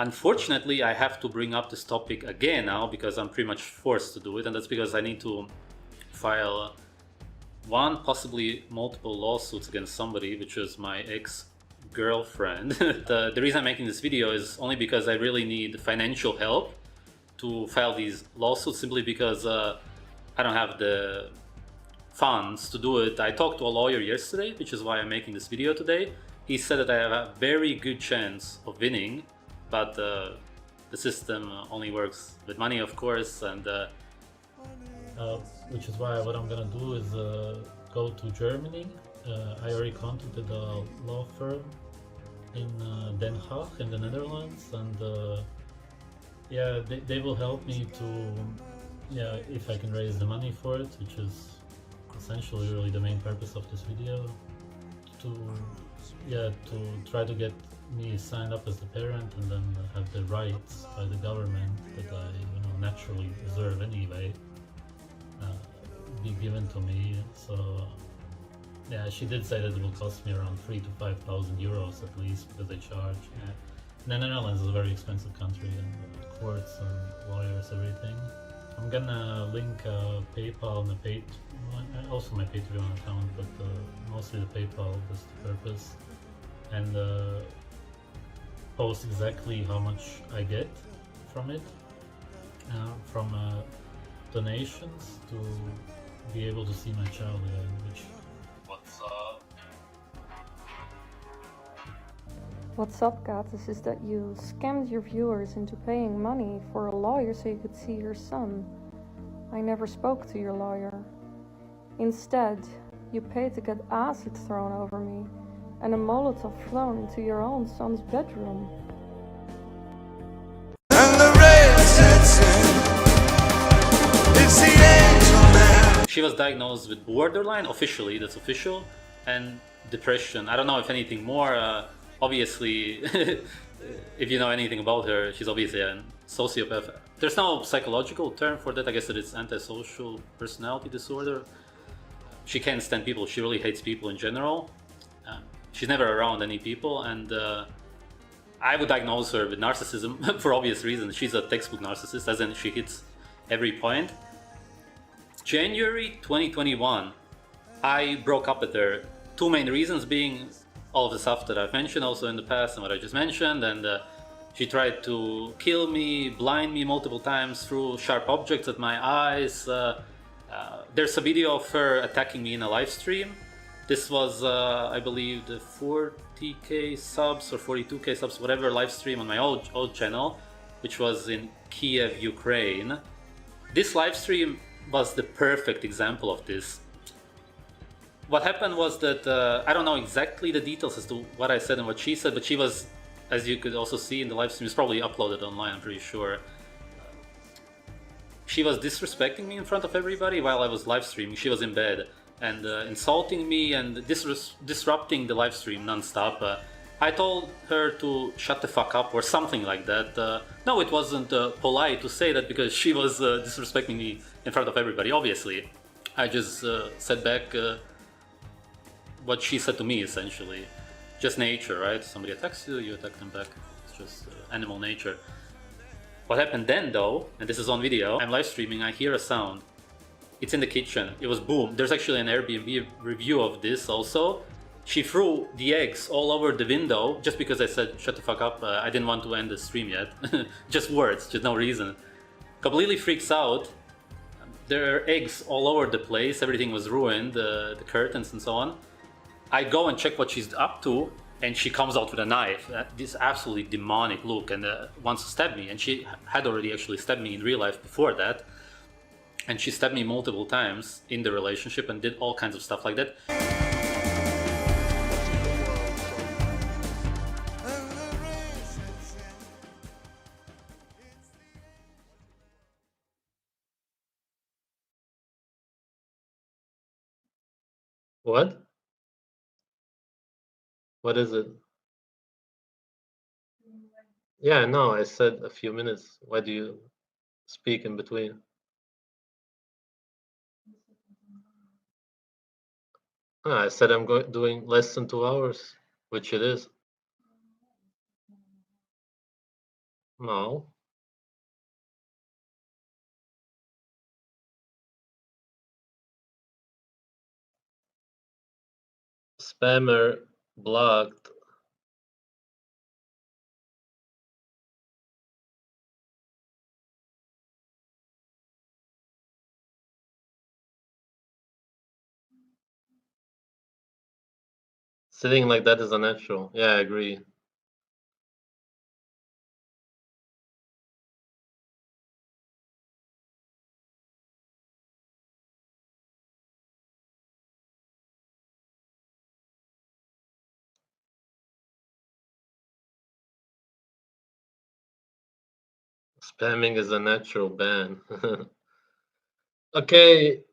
Unfortunately, I have to bring up this topic again now because I'm pretty much forced to do it, and that's because I need to file one, possibly multiple lawsuits against somebody, which is my ex-girlfriend. The reason I'm making this video is only because I really need financial help to file these lawsuits, simply because I don't have the funds to do it. I talked to a lawyer yesterday, which is why I'm making this video today. He said that I have a very good chance of winning, but the system only works with money, of course, and which is why what I'm gonna do is go to Germany. I already contacted a law firm in Den Haag in the Netherlands, and yeah, they will help me to, if I can raise the money for it, which is essentially really the main purpose of this video, to try to get me signed up as a parent and then have the rights by the government that I naturally deserve anyway be given to me. So yeah, she did say that it will cost me around 3,000 to 5,000 euros at least, because they charge. The Netherlands is a very expensive country, and courts and lawyers, everything. I'm gonna link PayPal and also my Patreon account, but mostly the PayPal was the purpose, and post exactly how much I get from it, from donations, to be able to see my child again. Which, what's up? What's up, Goatis, is that you scammed your viewers into paying money for a lawyer so you could see your son. I never spoke to your lawyer. Instead, you paid to get acid thrown over me and a Molotov thrown into your own son's bedroom. And the rain sets in. It's the angel man. She was diagnosed with borderline, officially, that's official, and depression. I don't know if anything more. Obviously, if you know anything about her, she's obviously a sociopath. There's no psychological term for that. I guess that it's antisocial personality disorder. She can't stand people. She really hates people in general. She's never around any people, and I would diagnose her with narcissism for obvious reasons. She's a textbook narcissist, as in she hits every point. January 2021, I broke up with her. Two main reasons being all of the stuff that I've mentioned also in the past and what I just mentioned, and she tried to kill me, blind me multiple times, threw sharp objects at my eyes. There's a video of her attacking me in a live stream. This was, I believe, the 40k subs or 42k subs, whatever, live stream on my old channel, which was in Kiev, Ukraine. This live stream was the perfect example of this. What happened was that, I don't know exactly the details as to what I said and what she said, but she was, as you could also see in the live stream, it's probably uploaded online, I'm pretty sure. She was disrespecting me in front of everybody while I was live streaming. She was in bed and insulting me and disrupting the live stream non-stop. I told her to shut the fuck up or something like that. No, it wasn't polite to say that because she was disrespecting me in front of everybody, obviously. I just said back what she said to me, essentially. Just nature, right? Somebody attacks you, you attack them back. It's just animal nature. What happened then, though, and this is on video, I'm live streaming, I hear a sound. It's in the kitchen. It was boom. There's actually an Airbnb review of this also. She threw the eggs all over the window just because I said shut the fuck up. I didn't want to end the stream yet. Just words, just no reason. Completely freaks out. There are eggs all over the place. Everything was ruined, the curtains and so on. I go and check what she's up to, and she comes out with a knife. This absolutely demonic look, and wants to stab me. And she had already actually stabbed me in real life before that. And she stabbed me multiple times in the relationship and did all kinds of stuff like that. What? What is it? Yeah, no, I said a few minutes. Why do you speak in between? I said I'm doing less than 2 hours, which it is. No. Spammer blocked. Sitting like that is unnatural. Yeah, I agree. Spamming is a natural ban. Okay.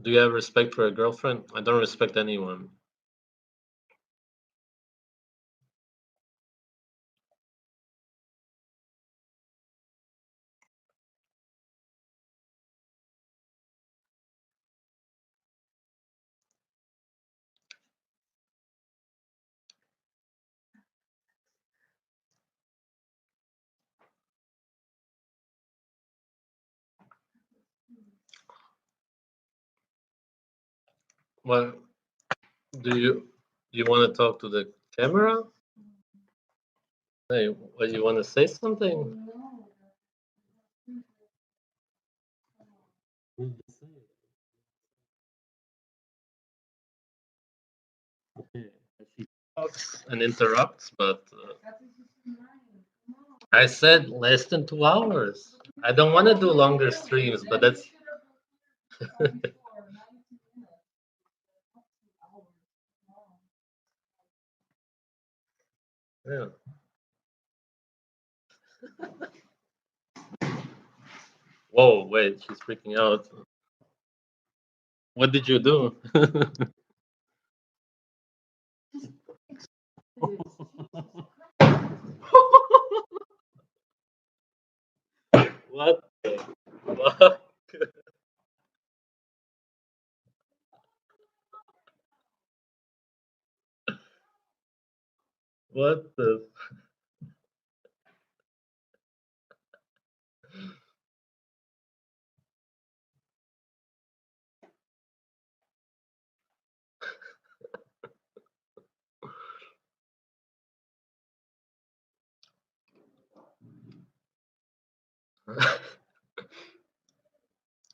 Do you have respect for a girlfriend? I don't respect anyone. Well, do you want to talk to the camera? Hey, what, you want to say something? Talks and interrupts, but I said less than 2 hours. I don't want to do longer streams, but that's yeah. Whoa, wait, she's freaking out. What did you do? What the fuck? What the?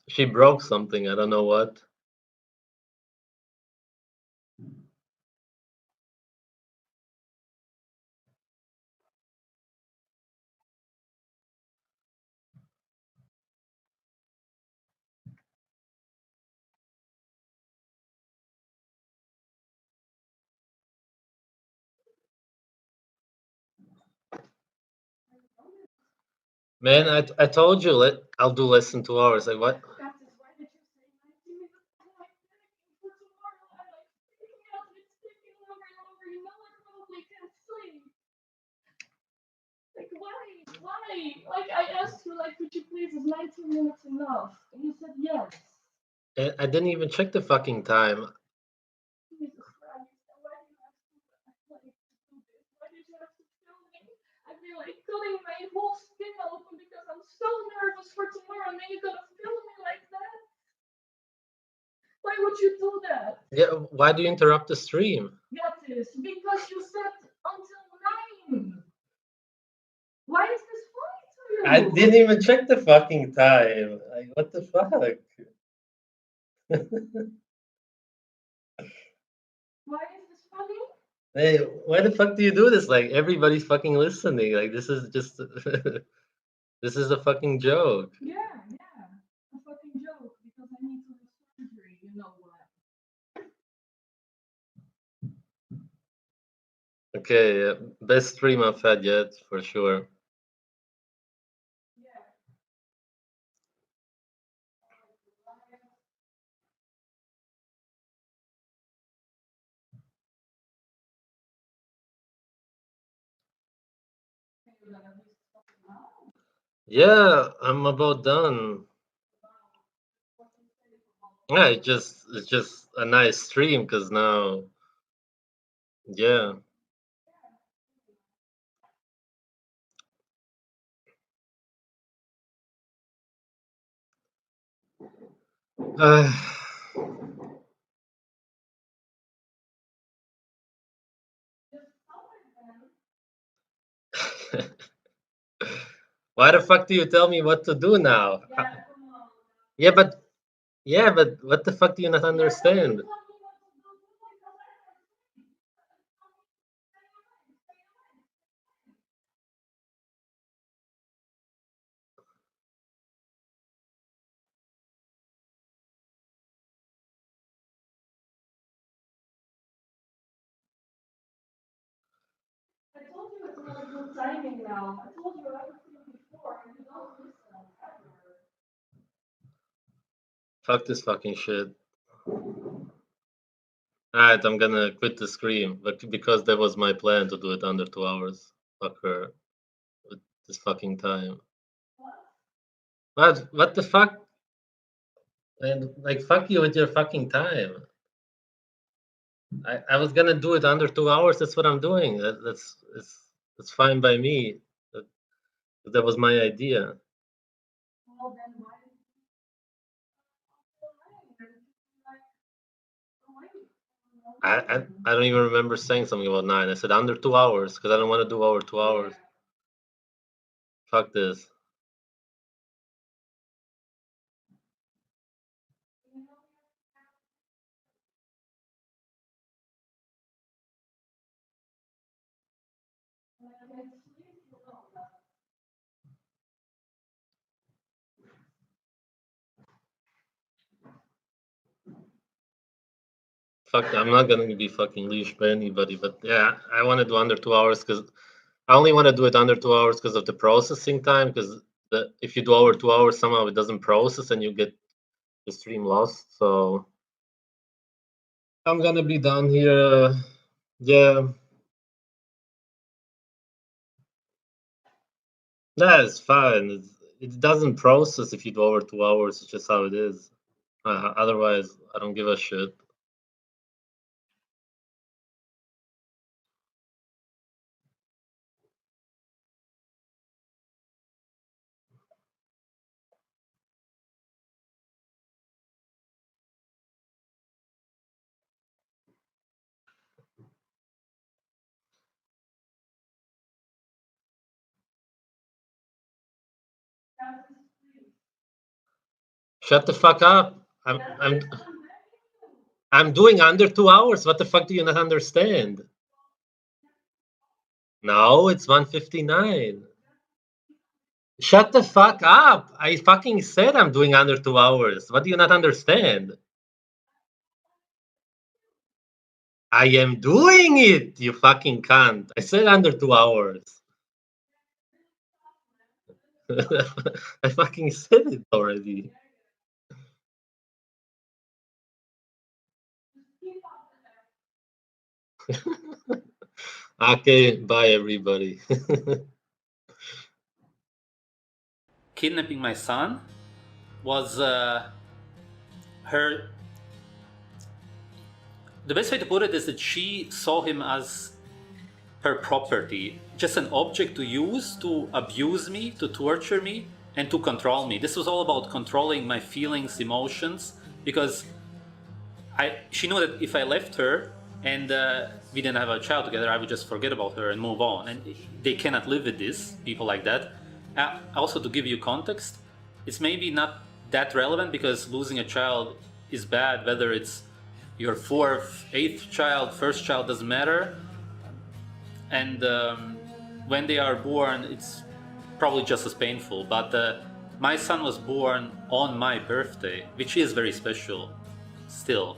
She broke something. I don't know what. Man, I told you I'll do less than 2 hours. Like what? Like, I asked you, like, could you please, is 19 minutes enough? And you said yes. I didn't even check the fucking time. Jesus Christ, why do you have to, like, do this? Why did you have to film me? I'd be, like, cutting my whole skin open because I'm so nervous for tomorrow, and then you're gonna film me like that? Why would you do that? Yeah, why do you interrupt the stream? Gotis, because you said until 9. Why is this funny to you? I didn't even check the fucking time. Like what the fuck? Why is this funny? Hey, why the fuck do you do this? Like everybody's fucking listening. Like this is just this is a fucking joke. Yeah, a fucking joke because I need to do surgery, you know what? Okay, best stream I've had yet for sure. Yeah. Yeah, I'm about done. Yeah, it's just a nice stream because now, yeah. Uh, why the fuck do you tell me what to do now? Yeah, but what the fuck do you not understand? Fuck this fucking shit. Alright, I'm gonna quit the stream, but because that was my plan to do it under 2 hours. Fuck her with this fucking time. What the fuck? And like fuck you with your fucking time. I was gonna do it under 2 hours. That's what I'm doing. That's fine by me. That, that was my idea. I don't even remember saying something about 9. I said under 2 hours because I don't want to do over 2 hours. Fuck this. Fuck, I'm not gonna be fucking leashed by anybody. But yeah, I want to do under 2 hours because I only want to do it under 2 hours because of the processing time. Because if you do over 2 hours, somehow it doesn't process and you get the stream lost. So I'm gonna be done here. Yeah, that's fine. It doesn't process if you do over 2 hours. It's just how it is. Otherwise, I don't give a shit. Shut the fuck up. I'm doing under 2 hours. What the fuck do you not understand? No, it's 1:59. Shut the fuck up. I fucking said I'm doing under 2 hours. What do you not understand? I am doing it, you fucking cunt. I said under 2 hours. I fucking said it already. Okay, bye everybody. Kidnapping my son was her. The best way to put it is that she saw him as her property, just an object to use to abuse me, to torture me, and to control me. This was all about controlling my feelings, emotions, because she knew that if I left her and we didn't have a child together, I would just forget about her and move on. And they cannot live with this, people like that. Also, to give you context, it's maybe not that relevant because losing a child is bad, whether it's your fourth, eighth child, first child, doesn't matter. And when they are born, it's probably just as painful. But my son was born on my birthday, which is very special still.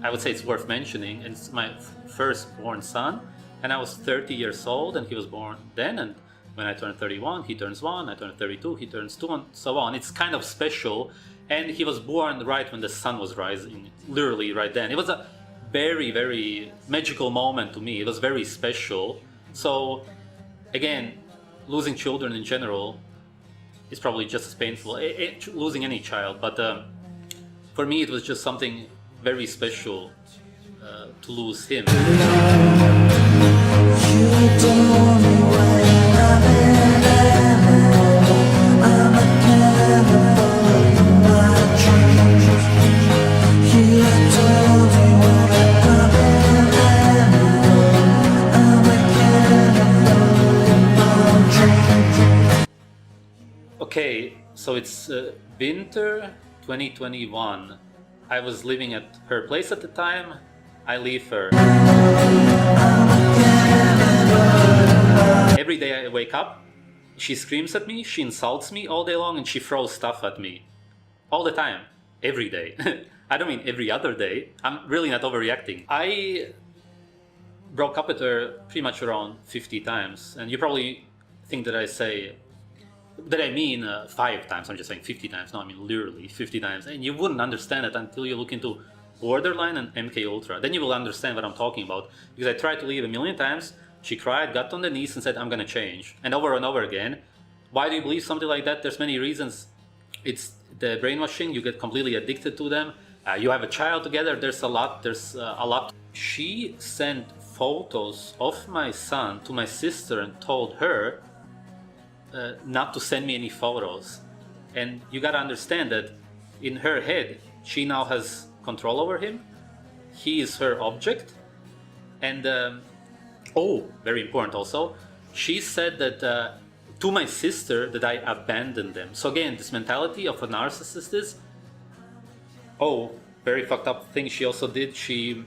I would say it's worth mentioning. And it's my firstborn son, and I was 30 years old, and he was born then. And when I turned 31, he turns 1. I turned 32, he turns 2, and so on. It's kind of special. And he was born right when the sun was rising, literally right then. It was a very, very magical moment to me. It was very special. So, again, losing children in general is probably just as painful, losing any child. But for me, it was just something very special to lose him. Okay, so it's winter 2021. I was living at her place at the time. I leave her. Every day I wake up, she screams at me, she insults me all day long, and she throws stuff at me. All the time. Every day. I don't mean every other day. I'm really not overreacting. I broke up with her pretty much around 50 times. And you probably think that I mean 5 times. I'm just saying 50 times. No, I mean literally 50 times. And you wouldn't understand it until you look into Borderline and MK Ultra. Then you will understand what I'm talking about. Because I tried to leave a million times. She cried, got on the knees and said, I'm gonna change. And over again. Why do you believe something like that? There's many reasons. It's the brainwashing. You get completely addicted to them. You have a child together. There's a lot. She sent photos of my son to my sister and told her not to send me any photos. And you gotta understand that in her head, she now has control over him. He is her object. And very important also, she said that to my sister that I abandoned them. So again, this mentality of a narcissist is, very fucked up thing she also did. She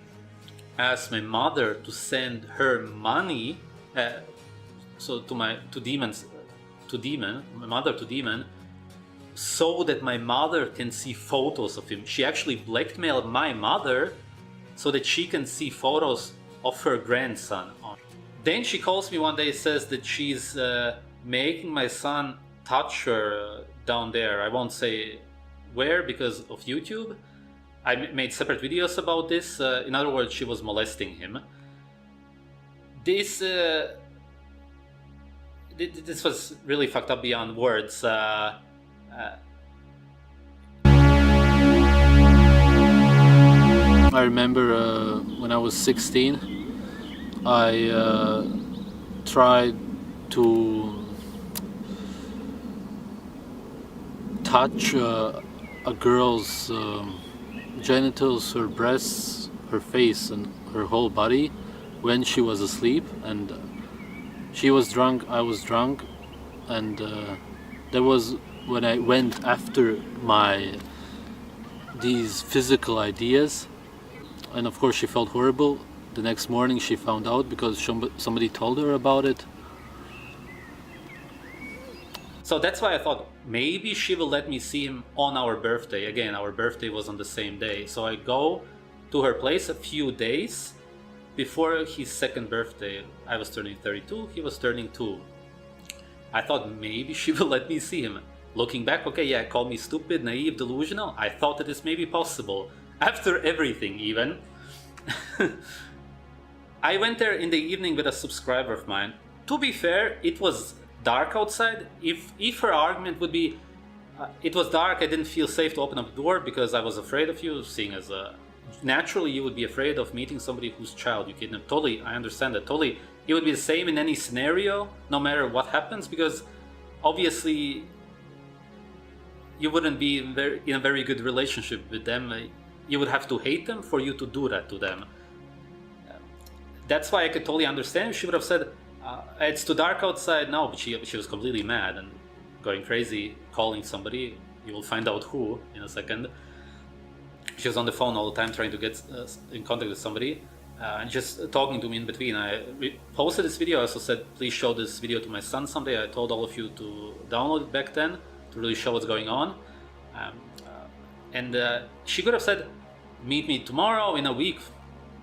asked my mother to send her money, my mother to Demon, so that my mother can see photos of him. She actually blackmailed my mother so that she can see photos of her grandson. Then she calls me one day, says that she's making my son touch her down there. I won't say where because of YouTube. I made separate videos about this. In other words, she was molesting him. This was really fucked up beyond words. I remember when I was 16, I tried to touch a girl's genitals, her breasts, her face, and her whole body when she was asleep. And she was drunk, I was drunk, and that was when I went after these physical ideas. And of course she felt horrible. The next morning she found out because somebody told her about it. So that's why I thought maybe she will let me see him on our birthday. Again, our birthday was on the same day. So I go to her place a few days before his second birthday. I was turning 32, he was turning 2. I thought maybe she will let me see him. Looking back, okay, yeah, call me stupid, naive, delusional. I thought that this may be possible. After everything, even. I went there in the evening with a subscriber of mine. To be fair, it was dark outside. If her argument would be, it was dark, I didn't feel safe to open up the door because I was afraid of you, seeing as naturally you would be afraid of meeting somebody whose child you kidnapped. Totally, I understand that. Totally, it would be the same in any scenario, no matter what happens, because obviously you wouldn't be in a very good relationship with them. You would have to hate them for you to do that to them. That's why I could totally understand. She would have said, it's too dark outside. No, but she was completely mad and going crazy, calling somebody. You will find out who in a second. She was on the phone all the time trying to get in contact with somebody and just talking to me in between. I posted this video. I also said, please show this video to my son someday. I told all of you to download it back then to really show what's going on. And she could have said, meet me tomorrow, in a week,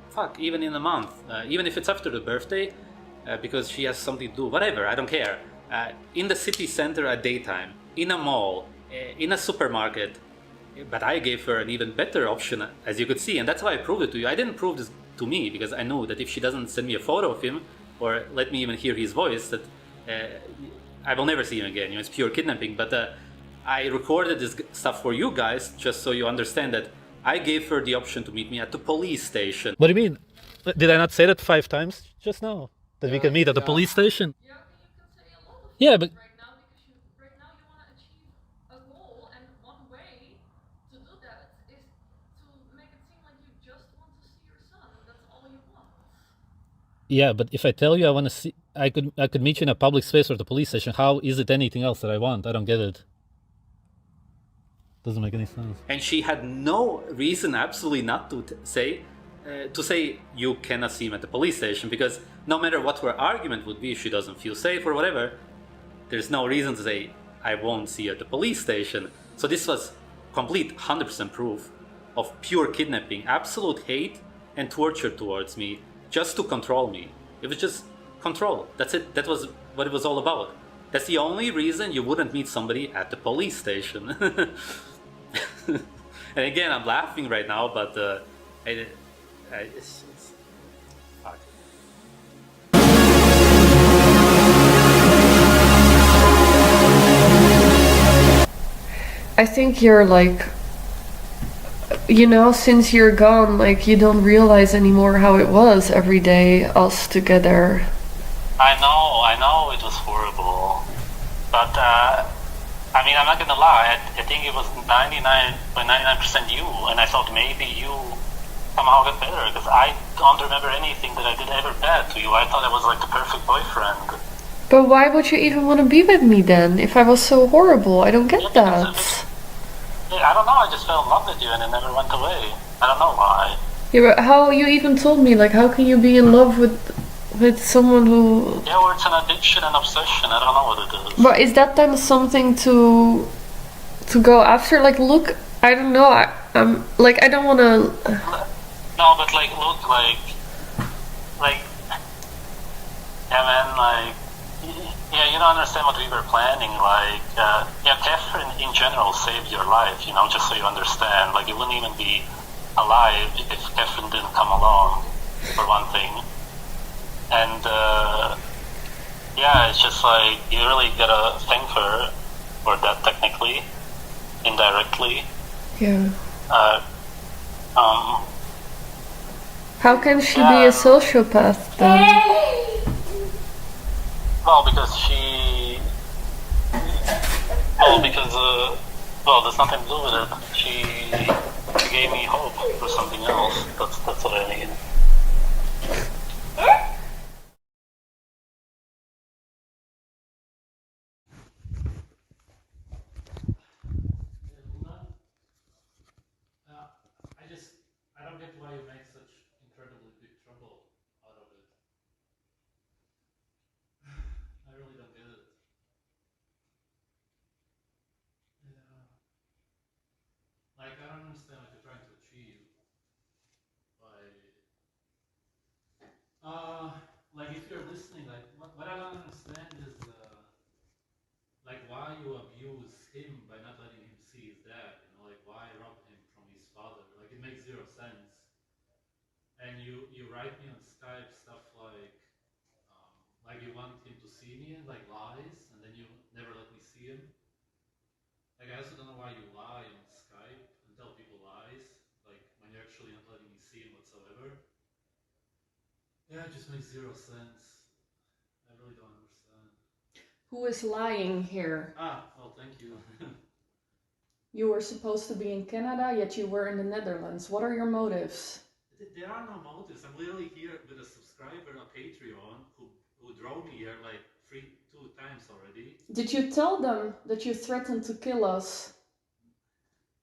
fuck, even in a month, even if it's after the birthday, because she has something to do, whatever, I don't care. In the city center at daytime, in a mall, in a supermarket. But I gave her an even better option, as you could see, and that's why I proved it to you. I didn't prove this to me because I knew that if she doesn't send me a photo of him or let me even hear his voice, that I will never see him again. It's pure kidnapping. But I recorded this stuff for you guys just so you understand that I gave her the option to meet me at the police station. What do you mean? Did I not say that 5 times just now? That we can meet at the police station? Yeah, okay, you can say a lot of Yeah, things but right now because right now you want to achieve a goal, and one way to do that is to make it seem like you just want to see your son, and that's all you want. yeah, but if I tell you I want to see, I could meet you in a public space or at the police station. How is it anything else that I want? I don't get it. Doesn't make any sense. And she had no reason, absolutely not, to say you cannot see him at the police station, because no matter what her argument would be, if she doesn't feel safe or whatever, there's no reason to say I won't see you at the police station. So this was complete 100% proof of pure kidnapping, absolute hate and torture towards me, just to control me. It was just control. That's it. That was what it was all about. That's the only reason you wouldn't meet somebody at the police station. And again, I'm laughing right now, but it's fuck. I think you're like, you know, since you're gone, like you don't realize anymore how it was every day, us together. I know it was horrible, but I mean, I'm not gonna lie. I think it was 99.99% you, and I thought maybe you somehow got better, because I don't remember anything that I did ever bad to you. I thought I was like the perfect boyfriend. But why would you even want to be with me then, if I was so horrible? I don't get that. I don't know. I just fell in love with you, and it never went away. I don't know why. Yeah, but how you even told me, like, how can you be in love with someone who... Yeah, well, it's an addiction and obsession. I don't know what it is. But is that then something to go after? Like, look, I don't know. I'm like, I don't want to. No, but like, look, like, yeah, man, like, yeah, you don't understand what we were planning. Like, yeah, Catherine in general saved your life. You know, just so you understand. Like, you wouldn't even be alive if Catherine didn't come along, for one thing. And yeah, it's just like you really gotta thank her for that, technically, indirectly. Yeah. Um, How can she be a sociopath then? well, because she. Well, there's nothing to do with it. She gave me hope for something else. That's what I need. I don't get why you make such incredibly big trouble out of it. I really don't get it. Yeah. Like, I don't understand what you're trying to achieve by... like, if you're listening, like, what I don't understand is, like, why you abuse him by not letting him see his dad, you know, like, why rob him from his father? Like, it makes zero sense. And you write me on Skype stuff like you want him to see me, and like lies, and then you never let me see him. Like, I also don't know why you lie on Skype and tell people lies, like when you're actually not letting me see him whatsoever. Yeah, it just makes zero sense. I really don't understand. Who is lying here? Well, thank you. You were supposed to be in Canada, yet you were in the Netherlands. What are your motives? There are no motives. I'm literally here with a subscriber on Patreon who drove me here like two times already. Did you tell them that you threatened to kill us?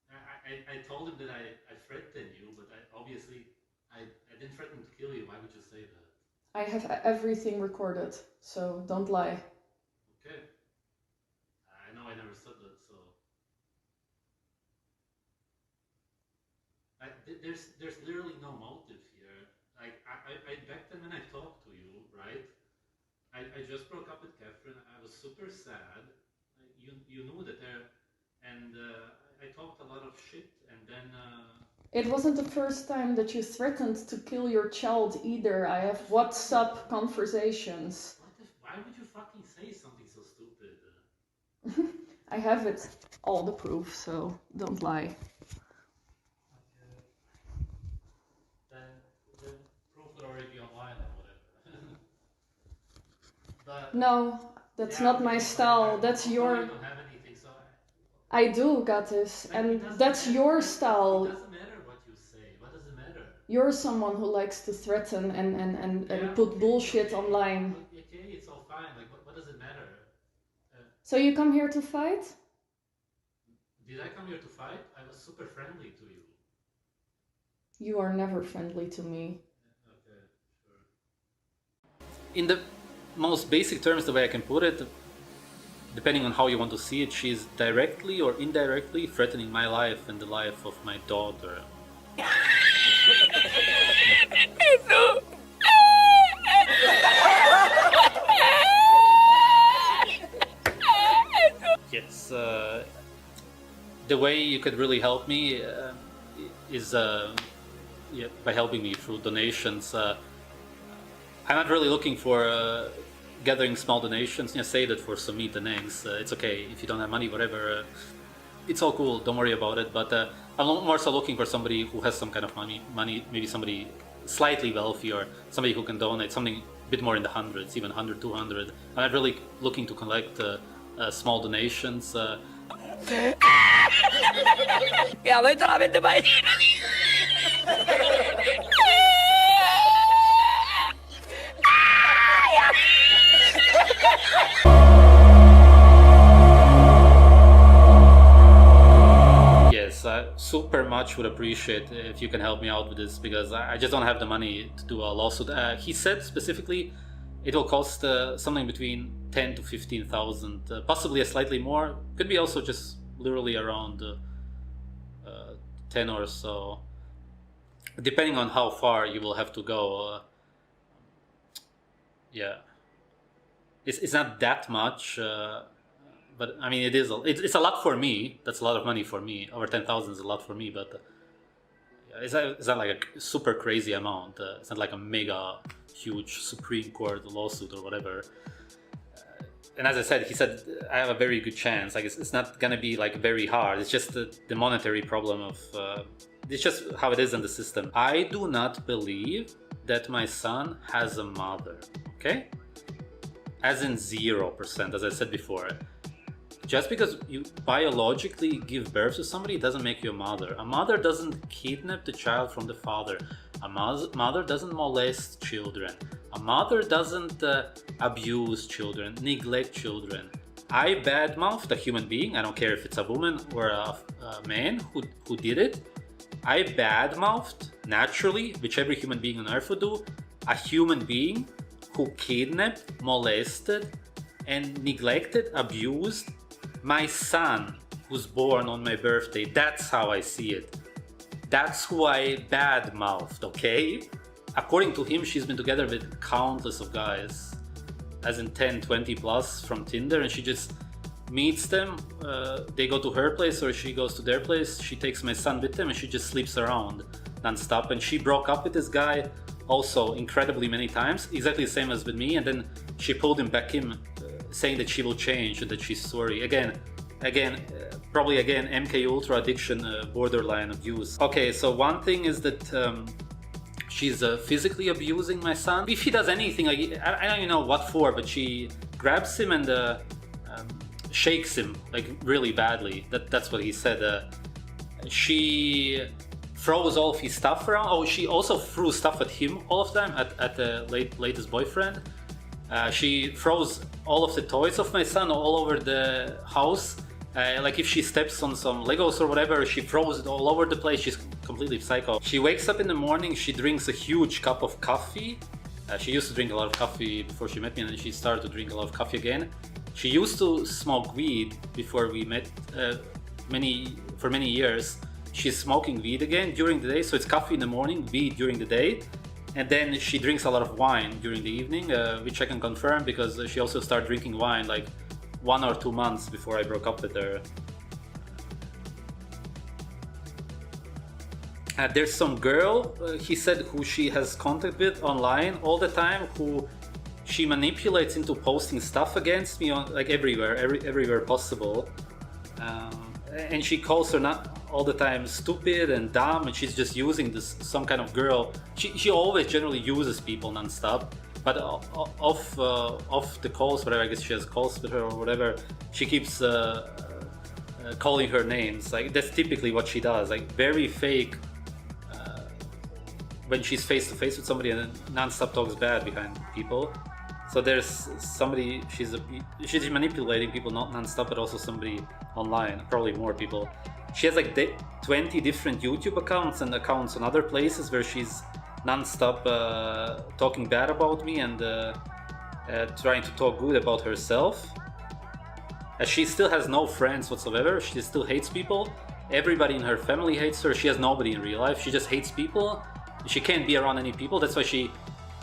I told him that I threatened you, but obviously I didn't threaten to kill you. Why would you say that? I have everything recorded, so don't lie. Okay. I know I never said that, so... There's literally no motive here. Like, I back then when I talked to you, right? I just broke up with Catherine. I was super sad. You knew that there... And I talked a lot of shit, and then... It wasn't the first time that you threatened to kill your child either. I have WhatsApp conversations. Why would you fucking say something so stupid? I have it, all the proof, so don't lie. Okay. Then proof would already be online or whatever. But No, that's yeah, not okay, my but style. I That's also your... you don't have anything, so I do, Goatis, like, it and doesn't that's matter. your It style. doesn't matter what you say. What does it matter? You're someone who likes to threaten and put bullshit online. Okay, it's all fine. Like, what does it matter? So you come here to fight? Did I come here to fight? I was super friendly to you. You are never friendly to me. Okay, sure. In the most basic terms, the way I can put it, depending on how you want to see it, she's directly or indirectly threatening my life and the life of my daughter. Yes, the way you could really help me is yeah, by helping me through donations. I'm not really looking for gathering small donations. Save it for some meat and eggs. It's okay if you don't have money, whatever. It's all cool. Don't worry about it. But I'm more so looking for somebody who has some kind of money. Maybe somebody slightly wealthy or somebody who can donate something a bit more in the hundreds, even 100, 200. I'm not really looking to collect small donations. Yes, I super much would appreciate if you can help me out with this because I just don't have the money to do a lawsuit. He said specifically it will cost something between 10 to 15,000, possibly a slightly more. Could be also just literally around 10 or so, depending on how far you will have to go. Yeah, it's not that much. But I mean, it's a lot for me. That's a lot of money for me. Over 10,000 is a lot for me, but yeah, it's not like a super crazy amount. It's not like a mega huge Supreme Court lawsuit or whatever. And as I said, he said I have a very good chance. Like it's not gonna be like very hard. It's just the monetary problem of. It's just how it is in the system. I do not believe that my son has a mother. Okay, as in 0%, as I said before. Just because you biologically give birth to somebody doesn't make you a mother. A mother doesn't kidnap the child from the father. A mother doesn't molest children. A mother doesn't abuse children, neglect children. I badmouthed a human being, I don't care if it's a woman or a man who did it. I badmouthed, naturally, which every human being on earth would do, a human being who kidnapped, molested, and neglected, abused my son who's born on my birthday. That's how I see it. That's who I badmouthed, okay? According to him, she's been together with countless of guys, as in 10, 20 plus from Tinder, and she just meets them. They go to her place or she goes to their place. She takes my son with them and she just sleeps around non-stop. And she broke up with this guy also incredibly many times, exactly the same as with me, and then she pulled him back in, saying that she will change and that she's sorry. Probably again, MK Ultra addiction, borderline abuse. Okay, so one thing is that she's physically abusing my son. If he does anything, like, I don't even know what for, but she grabs him and shakes him like really badly. That's what he said. She throws all of his stuff around. Oh, she also threw stuff at him all of them, at the latest boyfriend. She throws all of the toys of my son all over the house. Like if she steps on some Legos or whatever, she throws it all over the place. She's completely psycho. She wakes up in the morning, she drinks a huge cup of coffee. She used to drink a lot of coffee before she met me, and then she started to drink a lot of coffee again. She used to smoke weed before we met for many years. She's smoking weed again during the day, so it's coffee in the morning, weed during the day. And then she drinks a lot of wine during the evening, which I can confirm because she also started drinking wine like 1 or 2 months before I broke up with her. There's some girl, he said, who she has contact with online all the time, who she manipulates into posting stuff against me on like everywhere possible. and she calls her not all the time stupid and dumb, and she's just using this some kind of girl. She always generally uses people non-stop, but off the calls, whatever, I guess she has calls with her or whatever, she keeps calling her names. Like that's typically what she does, like very fake, when she's face to face with somebody and then non-stop talks bad behind people. So there's somebody, she's manipulating people, not non-stop, but also somebody online, probably more people. She has like 20 different YouTube accounts and accounts on other places where she's non-stop talking bad about me and trying to talk good about herself. She still has no friends whatsoever. She still hates people. Everybody in her family hates her. She has nobody in real life. She just hates people. She can't be around any people. That's why she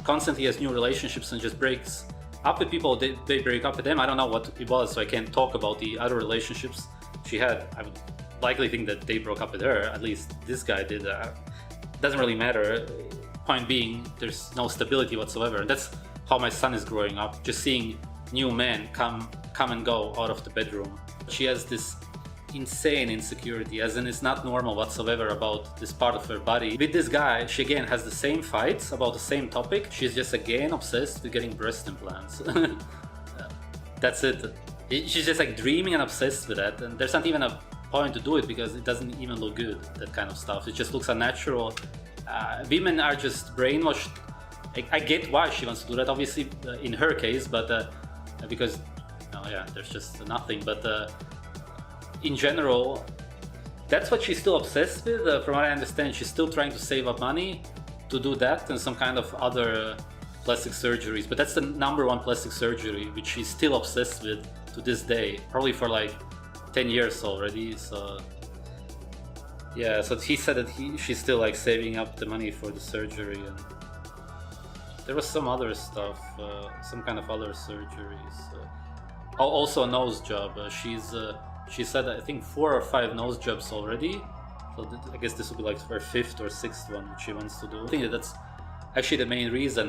constantly has new relationships and just breaks up with people. They break up with them. I don't know what it was, so I can't talk about the other relationships she had. I would likely think that they broke up with her. At least this guy did. Doesn't really matter. Point being, there's no stability whatsoever. And that's how my son is growing up, just seeing new men come and go out of the bedroom. She has this insane insecurity, as in it's not normal whatsoever about this part of her body. With this guy, she again has the same fights about the same topic. She's just again obsessed with getting breast implants. That's it. She's just like dreaming and obsessed with that, and there's not even a point to do it because it doesn't even look good, that kind of stuff. It just looks unnatural. Women are just brainwashed. I get why she wants to do that, obviously, in her case, but because there's just nothing. But in general, that's what she's still obsessed with. From what I understand, she's still trying to save up money to do that and some kind of other plastic surgeries. But that's the #1 plastic surgery which she's still obsessed with to this day, probably for like 10 years already. So yeah, so he said that she's still like saving up the money for the surgery, and there was some other stuff, some kind of other surgeries. Also a nose job. She said I think 4 or 5 nose jobs already. So I guess this will be like her 5th or 6th one which she wants to do. I think that's actually the main reason.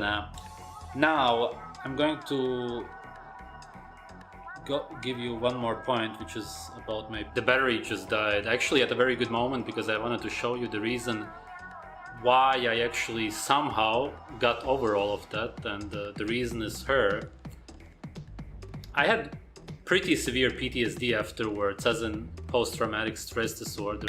Now I'm going to give you one more point, which is about the battery just died. Actually at a very good moment, because I wanted to show you the reason why I actually somehow got over all of that, and the reason is her. I had pretty severe PTSD afterwards, as in post-traumatic stress disorder.